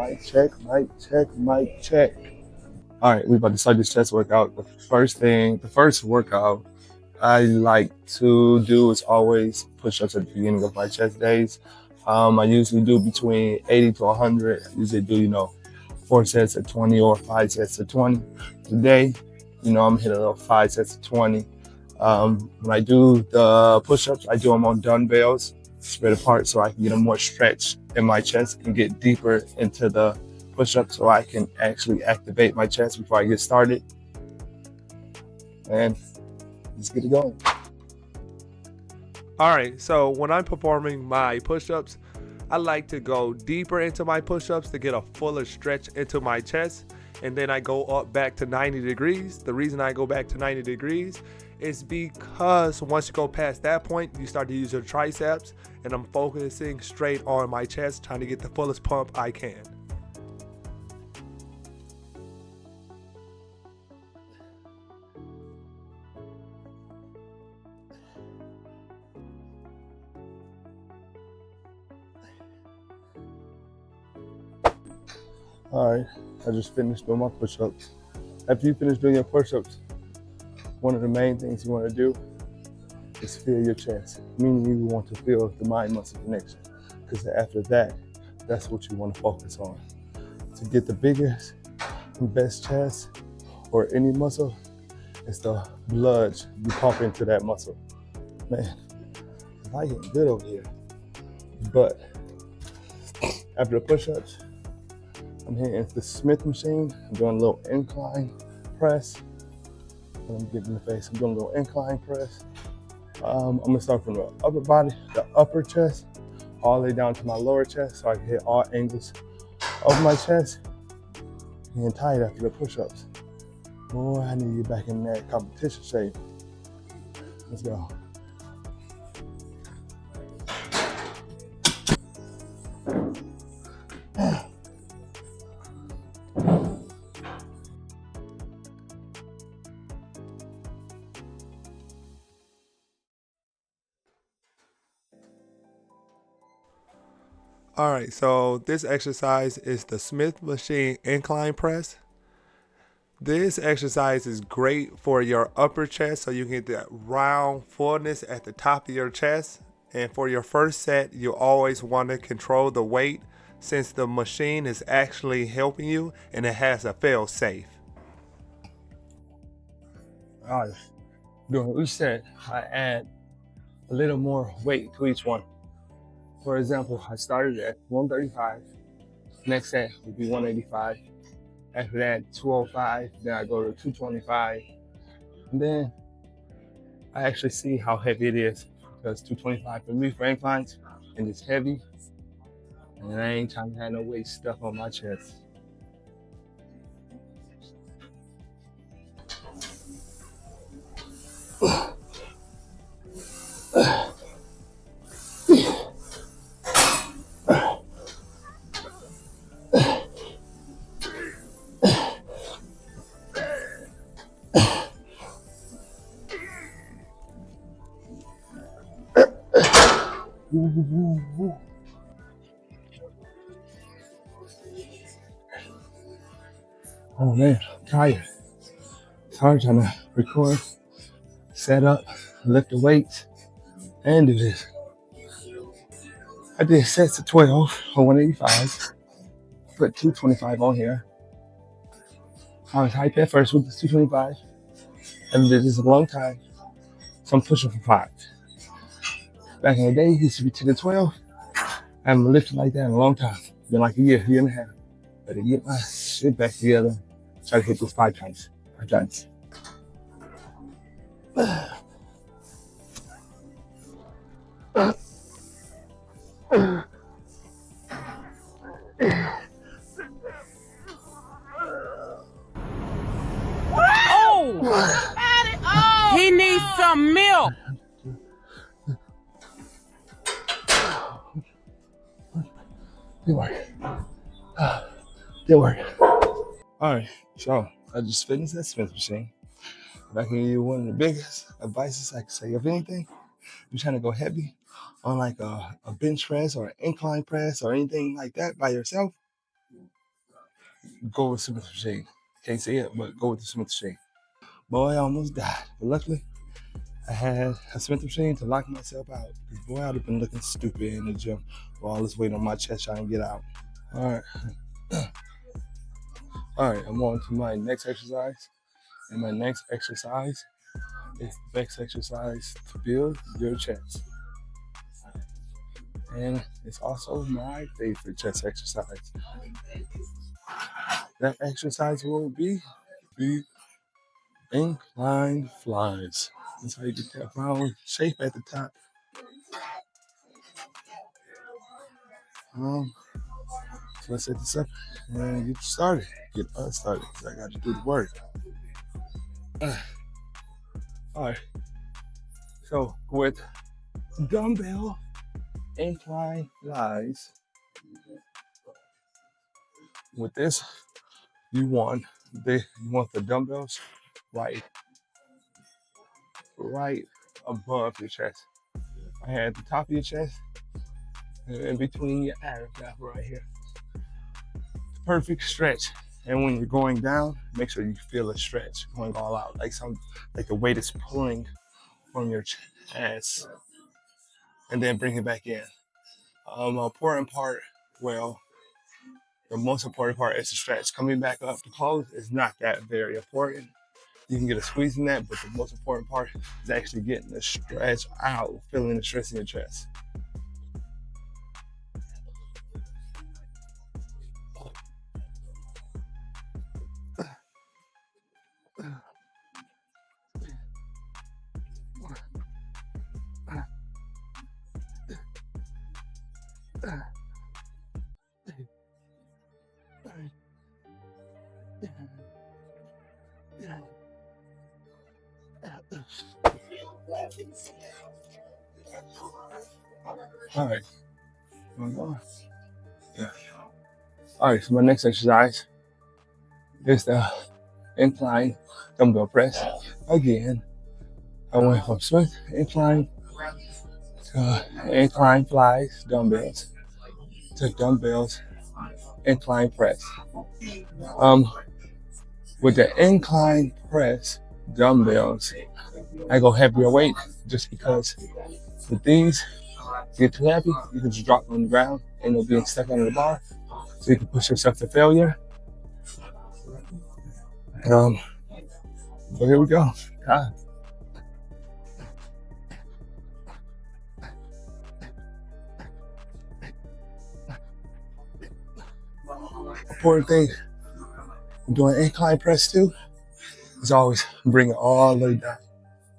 Mic check, mic check, mic check. All right, we about to start this chest workout. The first workout I like to do is always push-ups at the beginning of my chest days. I usually do between 80 to 100. I usually do, 4 sets at 20 or 5 sets at 20. Today, I'm hitting a little 5 sets at 20. When I do the push-ups, I do them on dumbbells, spread apart so I can get a more stretch in my chest and get deeper into the push-up so I can actually activate my chest before I get started. And let's get it going. All right, so when I'm performing my push-ups, I like to go deeper into my push-ups to get a fuller stretch into my chest, and then I go up back to 90 degrees. The reason I go back to 90 degrees is because once you go past that point, you start to use your triceps, and I'm focusing straight on my chest, trying to get the fullest pump I can. All right, I just finished doing my push-ups. After you finish doing your push-ups, one of the main things you want to do is feel your chest, meaning you want to feel the mind-muscle connection, because after that, that's what you want to focus on. To get the biggest and best chest or any muscle, it's the blood you pump into that muscle. Man, I getting good over here. But after the push-ups, I'm hitting the Smith machine. I'm doing a little incline press. And I'm getting in the face. I'm doing a little incline press. I'm gonna start from the upper body, the upper chest, all the way down to my lower chest so I can hit all angles of my chest. Getting tired after the push-ups. Boy, I need to get back in that competition shape. Let's go. All right, so this exercise is the Smith machine incline press. This exercise is great for your upper chest so you can get that round fullness at the top of your chest. And for your first set, you always want to control the weight since the machine is actually helping you and it has a fail safe. All right, during each set, I add a little more weight to each one. For example, I started at 135. Next set would be 185. After that, 205. Then I go to 225. And then I actually see how heavy it is because 225 for me for inclines, and it's heavy. And I ain't trying to have no weight stuck on my chest. Oh man, I'm tired. It's hard trying to record, set up, lift the weights, and do this. I did sets of 12 or 185. Put 225 on here. I was hyped at first with the 225. And did this a long time. So I'm pushing for 5. Back in the day, it used to be 10 to 12. I haven't lifted like that in a long time. Been like a year and a half. Better get my shit back together. Try to hit this 5 times. 5 times. Oh! He needs some milk. Good work. Good work. All right, so I just finished that Smith machine. If I can give you one of the biggest advices I can say of anything, you're trying to go heavy on like a bench press or an incline press or anything like that by yourself, go with Smith machine. Can't say it, but go with the Smith machine. Boy, I almost died, but luckily I had a Smith machine to lock myself out. Because boy, I'd have been looking stupid in the gym while all this weight on my chest trying to get out. All right. All right, I'm on to my next exercise. And my next exercise is the best exercise to build your chest. And it's also my favorite chest exercise. That exercise will be the incline flies. That's how you get that round shape at the top. So let's set this up and get started. Get us started because I got to do the work. All right. So with dumbbell incline flies, with this, you want the dumbbells right above your chest. I had the top of your chest and in between your abs right here. Perfect stretch. And when you're going down, make sure you feel a stretch going all out, like the weight is pulling from your chest, and then bring it back in. The most important part is the stretch. Coming back up to close is not that very important. You can get a squeeze in that, but the most important part is actually getting the stretch out, feeling the stretch in your chest. All right. Yeah. All right, so my next exercise is the incline dumbbell press. Again, I went from Smith incline to incline flies, dumbbells, to dumbbells, incline press. With the incline press dumbbells, I go heavier weight just because with these, if you get too heavy, you can just drop on the ground and no being stuck under the bar. So you can push yourself to failure. So here we go. Important thing when doing incline press too is always bring it all the way down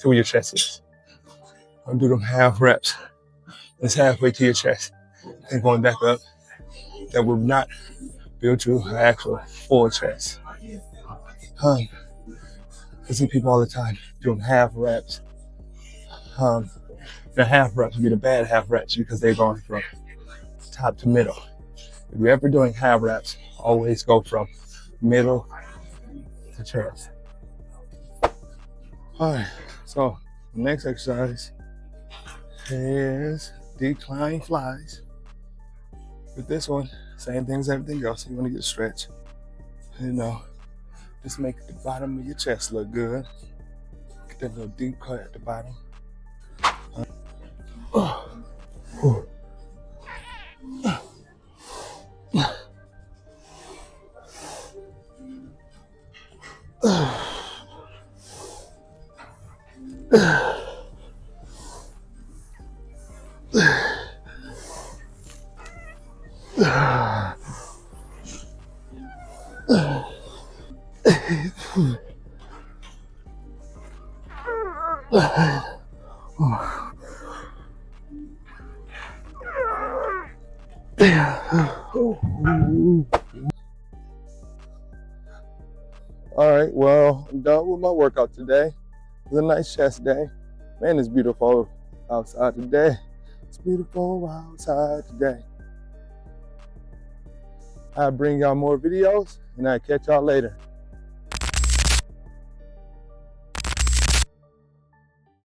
to where your chest is. Don't do them half reps. It's halfway to your chest and going back up. That will not build you an actual full chest. I see people all the time doing half reps. The half reps would be the bad half reps because they're going from top to middle. If you're ever doing half reps, always go from middle to chest. All right, so the next exercise is decline flies. With this one, same thing as everything else. You want to get stretched. Just make the bottom of your chest look good. Get that little deep cut at the bottom. All right, well, I'm done with my workout today. It was a nice chest day. Man, it's beautiful outside today. It's beautiful outside today. I'll bring y'all more videos and I'll catch y'all later.